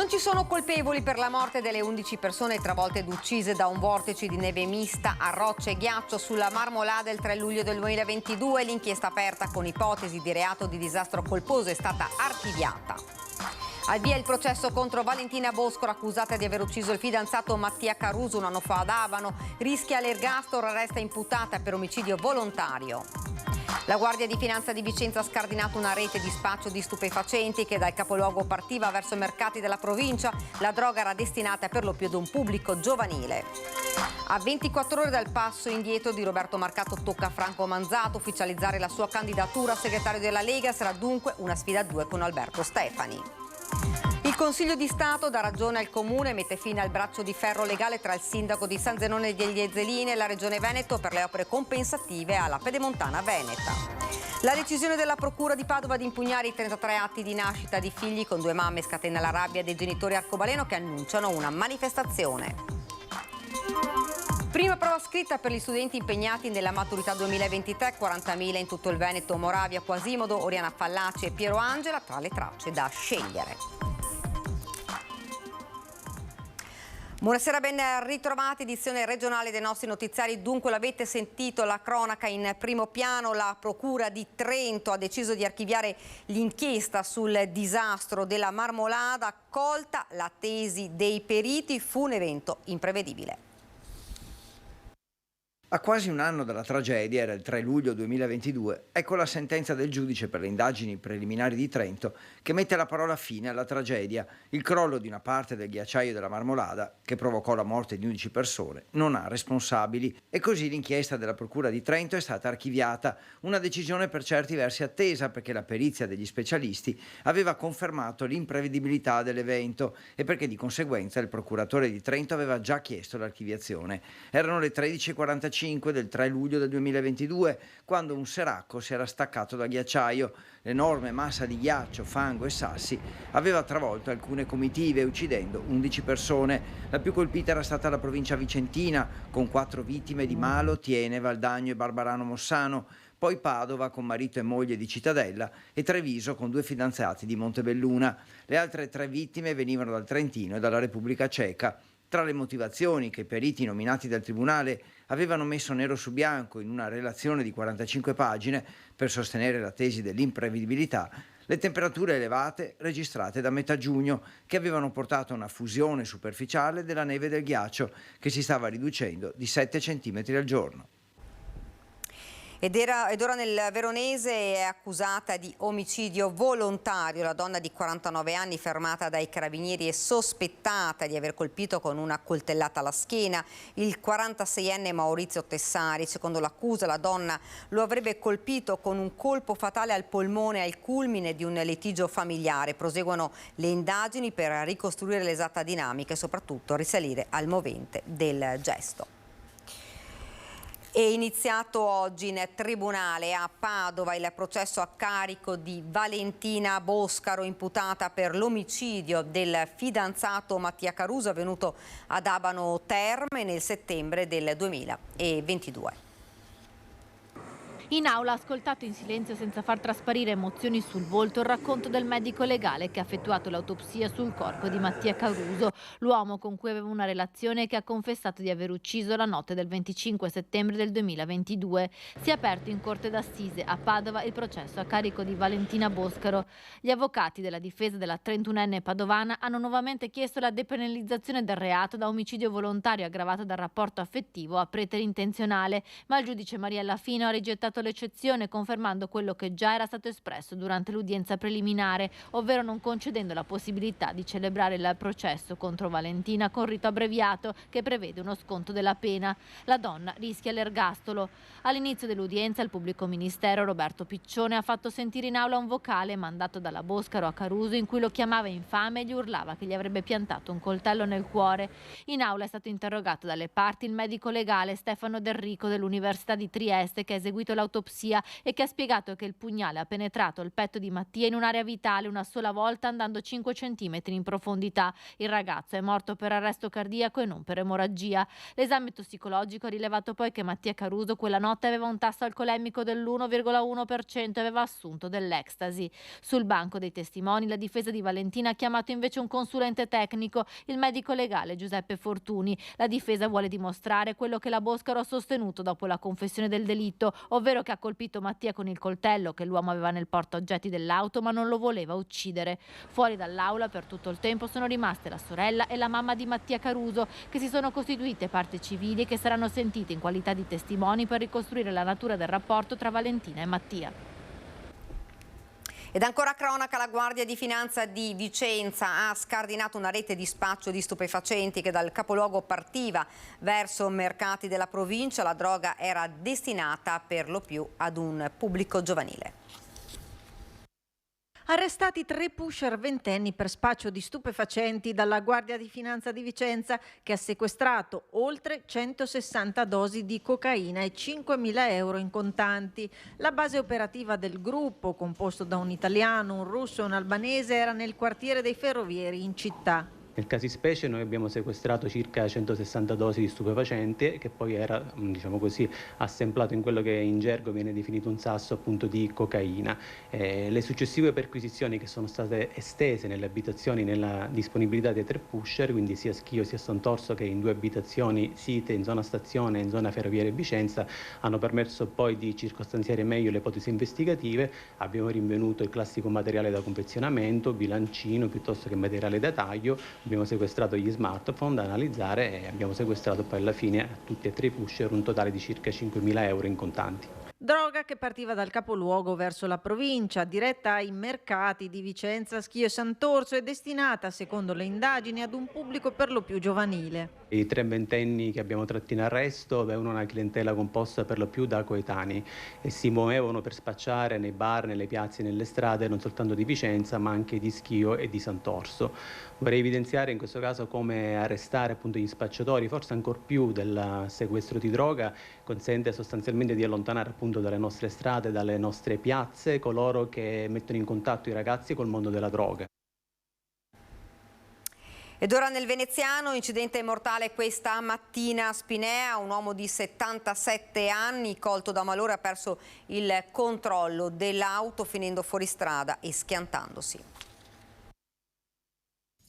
Non ci sono colpevoli per la morte delle 11 persone travolte ed uccise da un vortice di neve mista a rocce e ghiaccio sulla Marmolada il 3 luglio del 2022. L'inchiesta aperta con ipotesi di reato di disastro colposo è stata archiviata. Al via il processo contro Valentina Boscaro, accusata di aver ucciso il fidanzato Mattia Caruso un anno fa ad Abano. Rischia l'ergastolo, resta imputata per omicidio volontario. La Guardia di Finanza di Vicenza ha scardinato una rete di spaccio di stupefacenti che dal capoluogo partiva verso i mercati della provincia. La droga era destinata per lo più ad un pubblico giovanile. A 24 ore dal passo indietro di Roberto Marcato tocca a Franco Manzato ufficializzare la sua candidatura a segretario della Lega. Sarà dunque una sfida a due con Alberto Stefani. Il Consiglio di Stato dà ragione al Comune e mette fine al braccio di ferro legale tra il sindaco di San Zenone degli Ezzelini e la Regione Veneto per le opere compensative alla Pedemontana Veneta. La decisione della Procura di Padova di impugnare i 33 atti di nascita di figli con 2 mamme scatena la rabbia dei genitori arcobaleno che annunciano una manifestazione. Prima prova scritta per gli studenti impegnati nella maturità 2023, 40.000 in tutto il Veneto, Moravia, Quasimodo, Oriana Fallaci e Piero Angela tra le tracce da scegliere. Buonasera, ben ritrovati, edizione regionale dei nostri notiziari. Dunque l'avete sentito, la cronaca in primo piano. La Procura di Trento ha deciso di archiviare l'inchiesta sul disastro della Marmolada. Accolta la tesi dei periti, fu un evento imprevedibile. A quasi un anno dalla tragedia, era il 3 luglio 2022, ecco la sentenza del giudice per le indagini preliminari di Trento che mette la parola fine alla tragedia. Il crollo di una parte del ghiacciaio della Marmolada, che provocò la morte di 11 persone, non ha responsabili. E così l'inchiesta della Procura di Trento è stata archiviata, una decisione per certi versi attesa perché la perizia degli specialisti aveva confermato l'imprevedibilità dell'evento e perché di conseguenza il procuratore di Trento aveva già chiesto l'archiviazione. Erano le 13:45 del 3 luglio del 2022, quando un seracco si era staccato dal ghiacciaio. L'enorme massa di ghiaccio, fango e sassi aveva travolto alcune comitive, uccidendo 11 persone. La più colpita era stata la provincia vicentina, con 4 vittime di Malo, Tiene, Valdagno e Barbarano Mossano, poi Padova con marito e moglie di Cittadella e Treviso con 2 fidanzati di Montebelluna. Le altre 3 vittime venivano dal Trentino e dalla Repubblica Ceca. Tra le motivazioni che i periti nominati dal Tribunale avevano messo nero su bianco in una relazione di 45 pagine per sostenere la tesi dell'imprevedibilità, le temperature elevate registrate da metà giugno, che avevano portato a una fusione superficiale della neve del ghiaccio che si stava riducendo di 7 centimetri al giorno. Ed ora nel Veronese è accusata di omicidio volontario la donna di 49 anni fermata dai carabinieri e sospettata di aver colpito con una coltellata alla schiena il 46enne Maurizio Tessari. Secondo l'accusa la donna lo avrebbe colpito con un colpo fatale al polmone al culmine di un litigio familiare. Proseguono le indagini per ricostruire l'esatta dinamica e soprattutto risalire al movente del gesto. È iniziato oggi in tribunale a Padova il processo a carico di Valentina Boscaro, imputata per l'omicidio del fidanzato Mattia Caruso avvenuto ad Abano Terme nel settembre del 2022. In aula ha ascoltato in silenzio senza far trasparire emozioni sul volto il racconto del medico legale che ha effettuato l'autopsia sul corpo di Mattia Caruso, l'uomo con cui aveva una relazione e che ha confessato di aver ucciso la notte del 25 settembre del 2022. Si è aperto in corte d'assise a Padova il processo a carico di Valentina Boscaro. Gli avvocati della difesa della 31enne padovana hanno nuovamente chiesto la depenalizzazione del reato da omicidio volontario aggravato dal rapporto affettivo a preterintenzionale, ma il giudice Mariella Fino ha rigettato l'eccezione, confermando quello che già era stato espresso durante l'udienza preliminare, ovvero non concedendo la possibilità di celebrare il processo contro Valentina con rito abbreviato che prevede uno sconto della pena. La donna rischia l'ergastolo. All'inizio dell'udienza il pubblico ministero Roberto Piccione ha fatto sentire in aula un vocale mandato dalla Boscaro a Caruso in cui lo chiamava infame e gli urlava che gli avrebbe piantato un coltello nel cuore. In aula è stato interrogato dalle parti il medico legale Stefano Del Rico dell'Università di Trieste che ha eseguito l'autopsia l'autopsia e che ha spiegato che il pugnale ha penetrato il petto di Mattia in un'area vitale una sola volta andando 5 centimetri in profondità. Il ragazzo è morto per arresto cardiaco e non per emorragia. L'esame tossicologico ha rilevato poi che Mattia Caruso quella notte aveva un tasso alcolemico dell'1,1% e aveva assunto dell'ecstasy. Sul banco dei testimoni la difesa di Valentina ha chiamato invece un consulente tecnico, il medico legale Giuseppe Fortuni. La difesa vuole dimostrare quello che la Boscaro ha sostenuto dopo la confessione del delitto, ovvero che ha colpito Mattia con il coltello che l'uomo aveva nel portaoggetti dell'auto ma non lo voleva uccidere. Fuori dall'aula per tutto il tempo sono rimaste la sorella e la mamma di Mattia Caruso, che si sono costituite parti civili e che saranno sentite in qualità di testimoni per ricostruire la natura del rapporto tra Valentina e Mattia. Ed ancora cronaca, la Guardia di Finanza di Vicenza ha scardinato una rete di spaccio di stupefacenti che dal capoluogo partiva verso mercati della provincia. La droga era destinata per lo più ad un pubblico giovanile. Arrestati 3 pusher ventenni per spaccio di stupefacenti dalla Guardia di Finanza di Vicenza, che ha sequestrato oltre 160 dosi di cocaina e 5.000 euro in contanti. La base operativa del gruppo, composto da un italiano, un russo e un albanese, era nel quartiere dei Ferrovieri in città. Nel caso di specie noi abbiamo sequestrato circa 160 dosi di stupefacente che poi era, diciamo così, assemplato in quello che in gergo viene definito un sasso appunto di cocaina. Le successive perquisizioni che sono state estese nelle abitazioni nella disponibilità dei 3 pusher, quindi sia Schio sia Sant'Orso, che in 2 abitazioni site in zona stazione e in zona ferroviaria Vicenza, hanno permesso poi di circostanziare meglio le ipotesi investigative. Abbiamo rinvenuto il classico materiale da confezionamento, bilancino piuttosto che materiale da taglio. Abbiamo sequestrato gli smartphone da analizzare e abbiamo sequestrato poi alla fine a tutti e 3 i pusher un totale di circa 5.000 euro in contanti. Droga che partiva dal capoluogo verso la provincia, diretta ai mercati di Vicenza, Schio e Sant'Orso, e destinata, secondo le indagini, ad un pubblico per lo più giovanile. I 3 ventenni che abbiamo tratto in arresto avevano una clientela composta per lo più da coetanei e si muovevano per spacciare nei bar, nelle piazze, nelle strade, non soltanto di Vicenza ma anche di Schio e di Sant'Orso. Vorrei evidenziare in questo caso come arrestare appunto gli spacciatori, forse ancor più del sequestro di droga, consente sostanzialmente di allontanare appunto dalle nostre strade, dalle nostre piazze, coloro che mettono in contatto i ragazzi col mondo della droga. Ed ora nel veneziano, incidente mortale questa mattina a Spinea, un uomo di 77 anni colto da malore ha perso il controllo dell'auto finendo fuori strada e schiantandosi.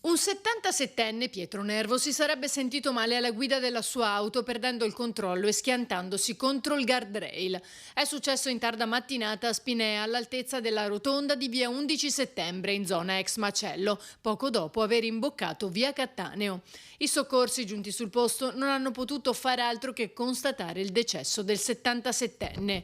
Un 77enne, Pietro Nervo, si sarebbe sentito male alla guida della sua auto perdendo il controllo e schiantandosi contro il guardrail. È successo in tarda mattinata a Spinea, all'altezza della rotonda di via 11 settembre, in zona ex Macello, poco dopo aver imboccato via Cattaneo. I soccorsi giunti sul posto non hanno potuto fare altro che constatare il decesso del 77enne.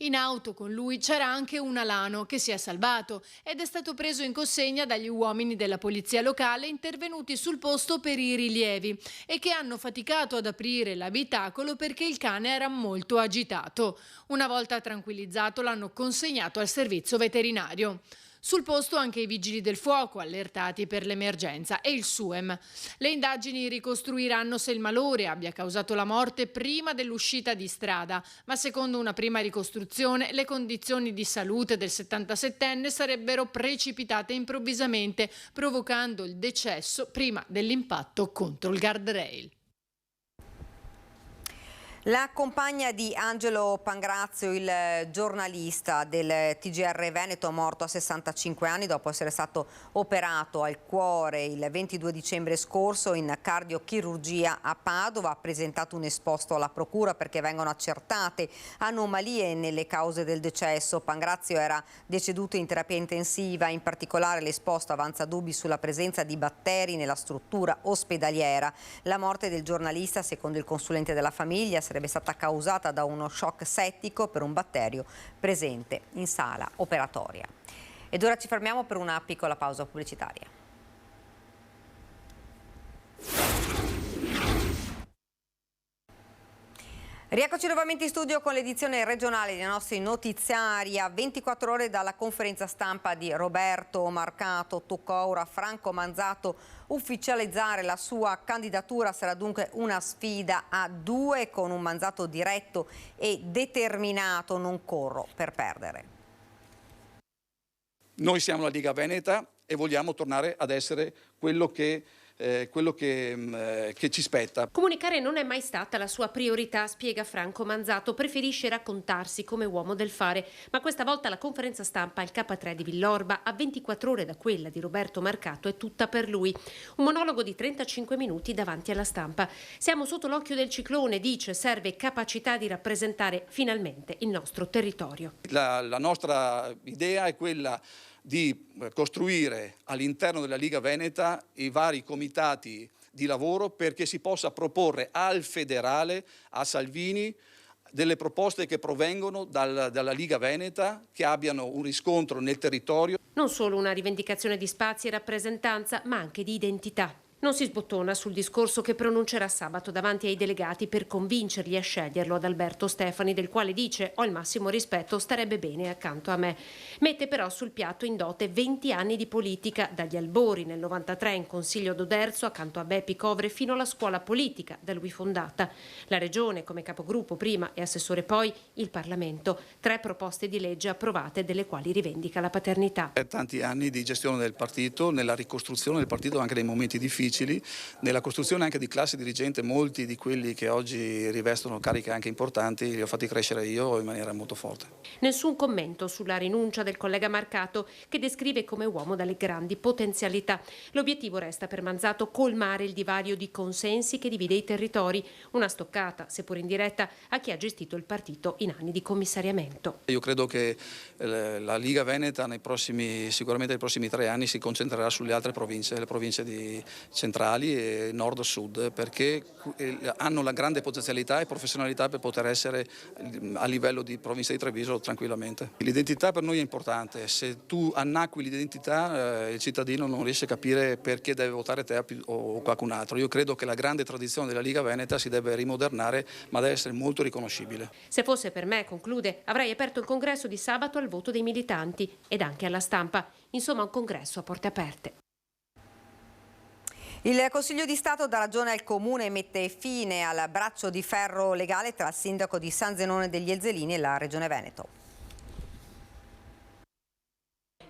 In auto con lui c'era anche un alano che si è salvato ed è stato preso in consegna dagli uomini della polizia locale intervenuti sul posto per i rilievi e che hanno faticato ad aprire l'abitacolo perché il cane era molto agitato. Una volta tranquillizzato l'hanno consegnato al servizio veterinario. Sul posto anche i vigili del fuoco allertati per l'emergenza e il SUEM. Le indagini ricostruiranno se il malore abbia causato la morte prima dell'uscita di strada, ma secondo una prima ricostruzione le condizioni di salute del 77enne sarebbero precipitate improvvisamente, provocando il decesso prima dell'impatto contro il guardrail. La compagna di Angelo Pangrazio, il giornalista del TGR Veneto, morto a 65 anni dopo essere stato operato al cuore il 22 dicembre scorso in cardiochirurgia a Padova, ha presentato un esposto alla procura perché vengono accertate anomalie nelle cause del decesso. Pangrazio era deceduto in terapia intensiva, in particolare l'esposto avanza dubbi sulla presenza di batteri nella struttura ospedaliera. La morte del giornalista, secondo il consulente della famiglia, sarebbe stata causata da uno shock settico per un batterio presente in sala operatoria. Ed ora ci fermiamo per una piccola pausa pubblicitaria. Rieccoci nuovamente in studio con l'edizione regionale dei nostri notiziari. A 24 ore dalla conferenza stampa di Roberto Marcato, tocca ora a Franco Manzato ufficializzare la sua candidatura. Sarà dunque una sfida a due con un Manzato diretto e determinato. Non corro per perdere. Noi siamo la Lega Veneta e vogliamo tornare ad essere quello che ci spetta. Comunicare non è mai stata la sua priorità, spiega Franco Manzato. Preferisce raccontarsi come uomo del fare, ma questa volta la conferenza stampa al K3 di Villorba, a 24 ore da quella di Roberto Marcato, è tutta per lui. Un monologo di 35 minuti davanti alla stampa. Siamo sotto l'occhio del ciclone, dice, serve capacità di rappresentare finalmente il nostro territorio. La nostra idea è quella di costruire all'interno della Lega Veneta i vari comitati di lavoro perché si possa proporre al federale, a Salvini, delle proposte che provengono dalla Lega Veneta, che abbiano un riscontro nel territorio. Non solo una rivendicazione di spazi e rappresentanza, ma anche di identità. Non si sbottona sul discorso che pronuncerà sabato davanti ai delegati per convincerli a sceglierlo ad Alberto Stefani, del quale dice: ho il massimo rispetto, starebbe bene accanto a me. Mette però sul piatto in dote 20 anni di politica, dagli albori nel 93 in Consiglio d'Oderzo accanto a Beppi Covre fino alla scuola politica da lui fondata. La Regione come capogruppo prima e assessore poi, il Parlamento. 3 proposte di legge approvate delle quali rivendica la paternità. Tanti anni di gestione del partito, nella ricostruzione del partito anche nei momenti difficili, nella costruzione anche di classe dirigente. Molti di quelli che oggi rivestono cariche anche importanti li ho fatti crescere io in maniera molto forte. Nessun commento sulla rinuncia del collega Marcato, che descrive come uomo dalle grandi potenzialità. L'obiettivo resta per Manzato colmare il divario di consensi che divide i territori, una stoccata, seppur indiretta, a chi ha gestito il partito in anni di commissariamento. Io credo che la Lega Veneta sicuramente nei prossimi 3 anni si concentrerà sulle altre province, le province centrali e nord-sud, perché hanno la grande potenzialità e professionalità per poter essere a livello di provincia di Treviso tranquillamente. L'identità per noi è importante. Se tu annacqui l'identità, il cittadino non riesce a capire perché deve votare te o qualcun altro. Io credo che la grande tradizione della Lega Veneta si deve rimodernare, ma deve essere molto riconoscibile. Se fosse per me, conclude, avrei aperto il congresso di sabato al voto dei militanti ed anche alla stampa. Insomma, un congresso a porte aperte. Il Consiglio di Stato dà ragione al Comune e mette fine al braccio di ferro legale tra il sindaco di San Zenone degli Elzelini e la Regione Veneto.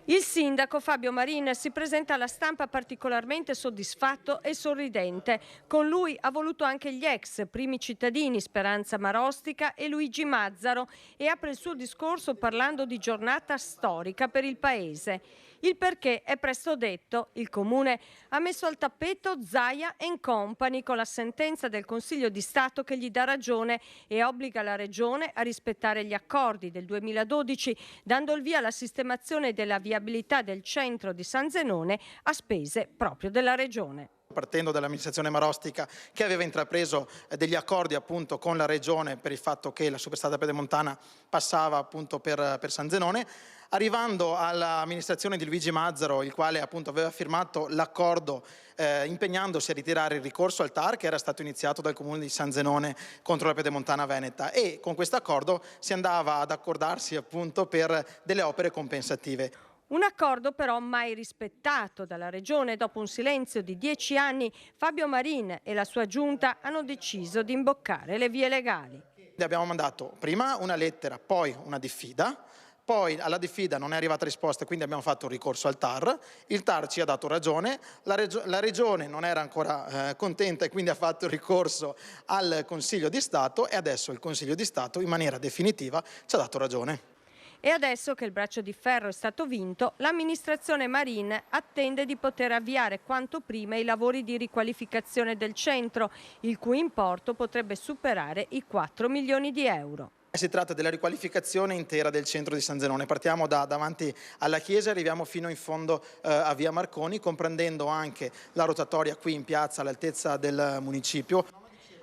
Il sindaco Fabio Marin si presenta alla stampa particolarmente soddisfatto e sorridente. Con lui ha voluto anche gli ex primi cittadini Speranza Marostica e Luigi Mazzaro e apre il suo discorso parlando di giornata storica per il paese. Il perché è presto detto. Il Comune ha messo al tappeto Zaia & Company con la sentenza del Consiglio di Stato che gli dà ragione e obbliga la Regione a rispettare gli accordi del 2012, dando il via alla sistemazione della viabilità del centro di San Zenone a spese proprio della Regione. Partendo dall'amministrazione Marostica, che aveva intrapreso degli accordi appunto con la Regione per il fatto che la superstrada pedemontana passava appunto per San Zenone, arrivando all'amministrazione di Luigi Mazzaro, il quale appunto aveva firmato l'accordo impegnandosi a ritirare il ricorso al TAR che era stato iniziato dal Comune di San Zenone contro la pedemontana veneta, e con questo accordo si andava ad accordarsi appunto per delle opere compensative. Un accordo però mai rispettato dalla Regione. Dopo un silenzio di 10 anni, Fabio Marin e la sua giunta hanno deciso di imboccare le vie legali. Abbiamo mandato prima una lettera, poi una diffida. Poi alla diffida non è arrivata risposta, quindi abbiamo fatto un ricorso al TAR. Il TAR ci ha dato ragione, la Regione non era ancora contenta e quindi ha fatto il ricorso al Consiglio di Stato, e adesso il Consiglio di Stato in maniera definitiva ci ha dato ragione. E adesso che il braccio di ferro è stato vinto, l'amministrazione Marin attende di poter avviare quanto prima i lavori di riqualificazione del centro, il cui importo potrebbe superare i 4 milioni di euro. Si tratta della riqualificazione intera del centro di San Zenone. Partiamo da davanti alla chiesa e arriviamo fino in fondo a via Marconi, comprendendo anche la rotatoria qui in piazza all'altezza del municipio.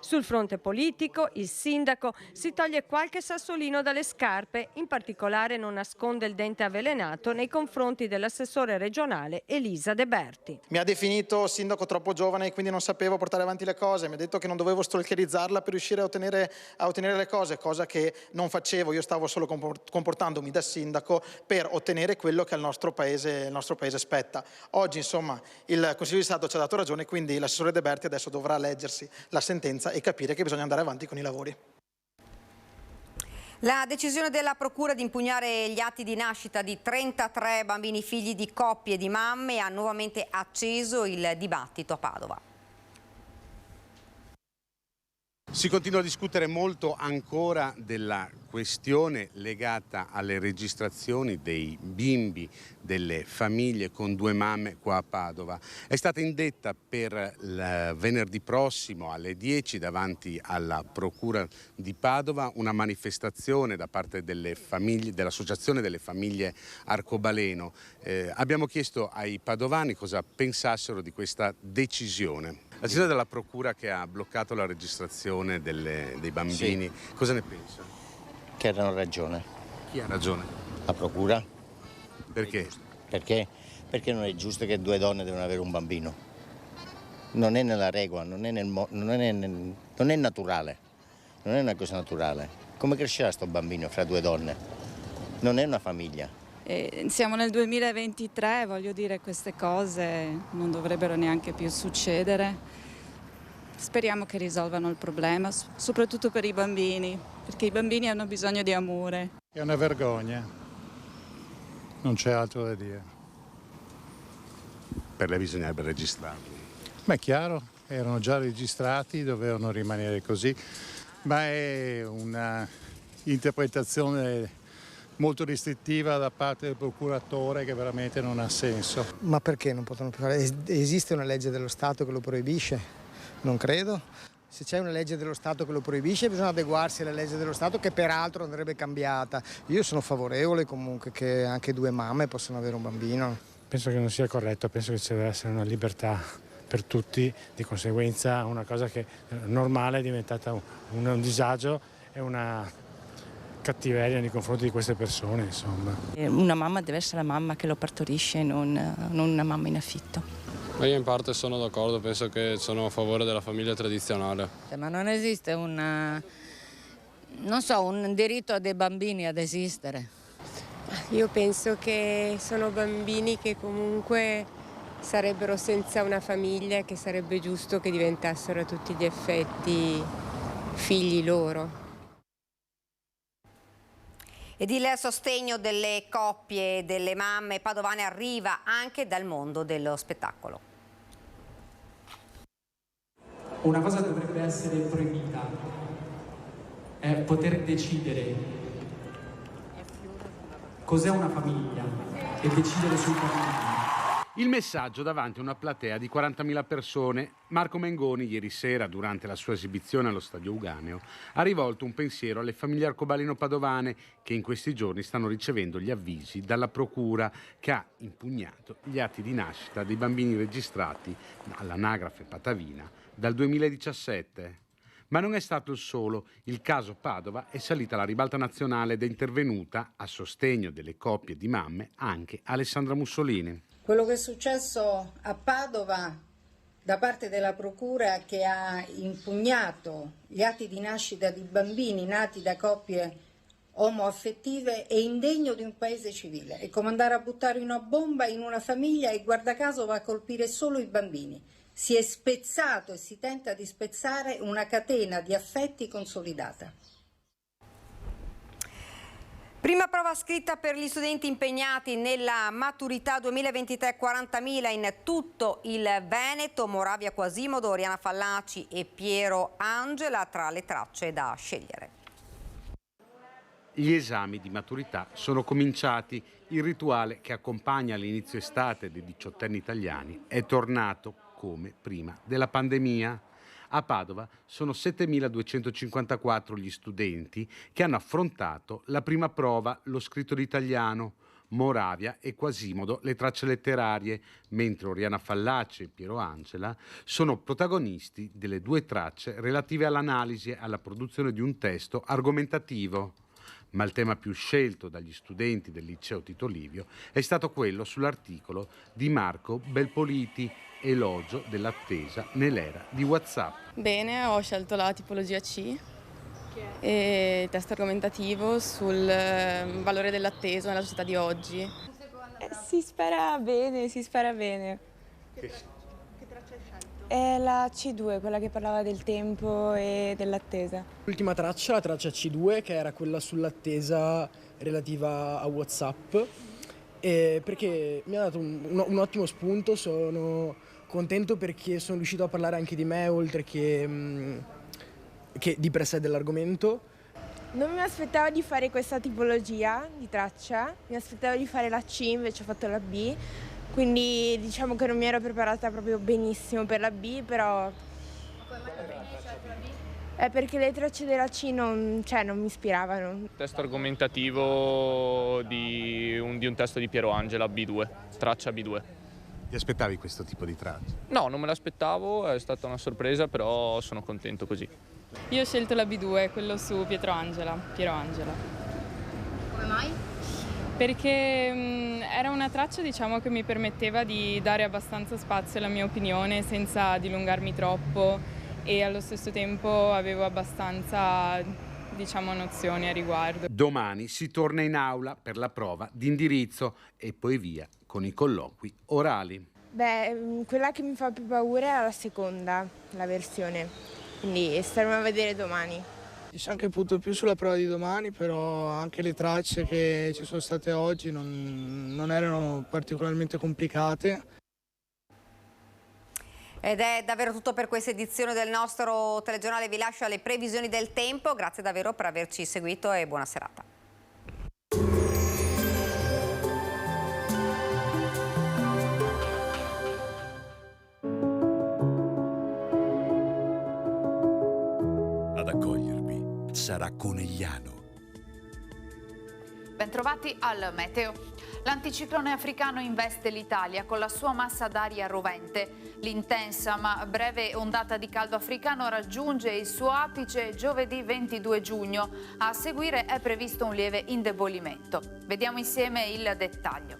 Sul fronte politico, il sindaco si toglie qualche sassolino dalle scarpe, in particolare non nasconde il dente avvelenato nei confronti dell'assessore regionale Elisa De Berti. Mi ha definito sindaco troppo giovane e quindi non sapevo portare avanti le cose, mi ha detto che non dovevo stalkerizzarla per riuscire a ottenere le cose, cosa che non facevo, io stavo solo comportandomi da sindaco per ottenere quello che al nostro paese spetta. Oggi insomma il Consiglio di Stato ci ha dato ragione, quindi l'assessore De Berti adesso dovrà leggersi la sentenza e capire che bisogna andare avanti con i lavori. La decisione della Procura di impugnare gli atti di nascita di 33 bambini figli di coppie di mamme ha nuovamente acceso il dibattito a Padova. Si continua a discutere molto ancora della questione legata alle registrazioni dei bimbi delle famiglie con 2 mamme qua a Padova. È stata indetta per venerdì prossimo alle 10 davanti alla Procura di Padova una manifestazione da parte delle famiglie, dell'Associazione delle Famiglie Arcobaleno. Abbiamo chiesto ai padovani cosa pensassero di questa decisione. La decisione della Procura che ha bloccato la registrazione dei bambini, sì. Cosa ne pensa? Che hanno ragione. Chi ha ragione? La Procura. Perché? Perché non è giusto che 2 donne devono avere un bambino. Non è nella regola, non è naturale. Non è una cosa naturale. Come crescerà sto bambino fra 2 donne? Non è una famiglia. Siamo nel 2023, voglio dire, queste cose non dovrebbero neanche più succedere. Speriamo che risolvano il problema, soprattutto per i bambini, perché i bambini hanno bisogno di amore. È una vergogna, non c'è altro da dire. Per lei bisognerebbe registrarli. Ma è chiaro, erano già registrati, dovevano rimanere così, ma è una interpretazione molto restrittiva da parte del procuratore che veramente non ha senso. Ma perché non possono fare? Esiste una legge dello Stato che lo proibisce? Non credo. Se c'è una legge dello Stato che lo proibisce bisogna adeguarsi alla legge dello Stato che peraltro andrebbe cambiata. Io sono favorevole comunque che anche 2 mamme possano avere un bambino. Penso che non sia corretto, penso che ci deve essere una libertà per tutti, di conseguenza una cosa che normale è diventata un disagio e una cattiveria nei confronti di queste persone, insomma. Una mamma deve essere la mamma che lo partorisce, non una mamma in affitto. Ma io in parte sono d'accordo, penso che sono a favore della famiglia tradizionale. Ma non esiste un diritto dei bambini ad esistere. Io penso che sono bambini che comunque sarebbero senza una famiglia e che sarebbe giusto che diventassero a tutti gli effetti figli loro. Ed il sostegno delle coppie e delle mamme padovane arriva anche dal mondo dello spettacolo. Una cosa dovrebbe essere proibita, è poter decidere cos'è una famiglia e decidere sui bambini. Il messaggio davanti a una platea di 40.000 persone. Marco Mengoni ieri sera, durante la sua esibizione allo Stadio Uganeo, ha rivolto un pensiero alle famiglie arcobaleno-padovane che in questi giorni stanno ricevendo gli avvisi dalla Procura che ha impugnato gli atti di nascita dei bambini registrati all'anagrafe patavina dal 2017. Ma non è stato il solo. Il caso Padova è salita alla ribalta nazionale ed è intervenuta a sostegno delle coppie di mamme anche Alessandra Mussolini. Quello che è successo a Padova da parte della Procura che ha impugnato gli atti di nascita di bambini nati da coppie omoaffettive è indegno di un paese civile. È come andare a buttare una bomba in una famiglia e guarda caso va a colpire solo i bambini. Si è spezzato e si tenta di spezzare una catena di affetti consolidata. Prima prova scritta per gli studenti impegnati nella maturità 2023, 40.000 in tutto il Veneto, Moravia Quasimodo, Oriana Fallaci e Piero Angela tra le tracce da scegliere. Gli esami di maturità sono cominciati. Il rituale che accompagna l'inizio estate dei diciottenni italiani è tornato come prima della pandemia. A Padova sono 7.254 gli studenti che hanno affrontato la prima prova, lo scritto d'italiano. Moravia e Quasimodo le tracce letterarie, mentre Oriana Fallaci e Piero Angela sono protagonisti delle 2 tracce relative all'analisi e alla produzione di un testo argomentativo. Ma il tema più scelto dagli studenti del liceo Tito Livio è stato quello sull'articolo di Marco Belpoliti, elogio dell'attesa nell'era di WhatsApp. Bene, ho scelto la tipologia C e testo argomentativo sul valore dell'atteso nella società di oggi. Si spera bene, si spera bene. Che traccia hai scelto? È la C2, quella che parlava del tempo e dell'attesa. L'ultima traccia, la traccia C2, che era quella sull'attesa relativa a WhatsApp, perché mi ha dato un ottimo spunto, sono contento perché sono riuscito a parlare anche di me, oltre che di per sé dell'argomento. Non mi aspettavo di fare questa tipologia di traccia, mi aspettavo di fare la C, invece ho fatto la B, quindi diciamo che non mi ero preparata proprio benissimo per la B, però... È perché le tracce della C non mi ispiravano. Testo argomentativo di un testo di Piero Angela, B2, traccia B2. Ti aspettavi questo tipo di traccia? No, non me l'aspettavo, è stata una sorpresa, però sono contento così. Io ho scelto la B2, quello su Piero Angela. Come mai? Perché era una traccia, diciamo, che mi permetteva di dare abbastanza spazio alla mia opinione senza dilungarmi troppo e allo stesso tempo avevo abbastanza, diciamo, nozioni a riguardo. Domani si torna in aula per la prova di indirizzo e poi via con i colloqui orali. Quella che mi fa più paura è la seconda, la versione, quindi staremo a vedere domani. Ci siamo anche punto più sulla prova di domani, però anche le tracce che ci sono state oggi non erano particolarmente complicate. Ed è davvero tutto per questa edizione del nostro telegiornale. Vi lascio alle previsioni del tempo. Grazie davvero per averci seguito e buona serata. Ad accogliervi sarà Conegliano. Bentrovati al meteo. L'anticiclone africano investe l'Italia con la sua massa d'aria rovente. L'intensa ma breve ondata di caldo africano raggiunge il suo apice giovedì 22 giugno. A seguire è previsto un lieve indebolimento. Vediamo insieme il dettaglio.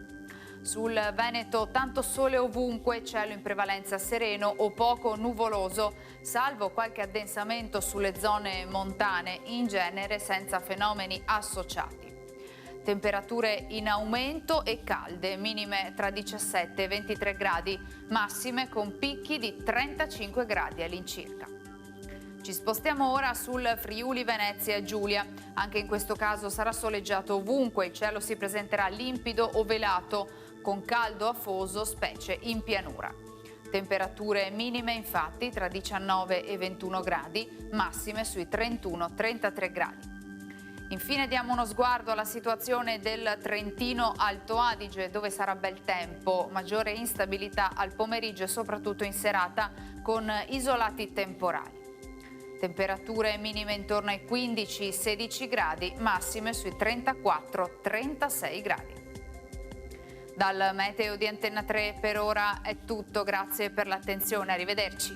Sul Veneto tanto sole ovunque, cielo in prevalenza sereno o poco nuvoloso, salvo qualche addensamento sulle zone montane, in genere senza fenomeni associati. Temperature in aumento e calde, minime tra 17 e 23 gradi, massime con picchi di 35 gradi all'incirca. Ci spostiamo ora sul Friuli Venezia Giulia. Anche in questo caso sarà soleggiato ovunque, il cielo si presenterà limpido o velato, con caldo afoso, specie in pianura. Temperature minime infatti tra 19 e 21 gradi, massime sui 31-33 gradi. Infine diamo uno sguardo alla situazione del Trentino Alto Adige, dove sarà bel tempo, maggiore instabilità al pomeriggio e soprattutto in serata con isolati temporali. Temperature minime intorno ai 15-16 gradi, massime sui 34-36 gradi. Dal meteo di Antenna 3 per ora è tutto, grazie per l'attenzione, arrivederci.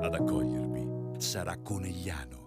Ad accogliervi sarà Conegliano.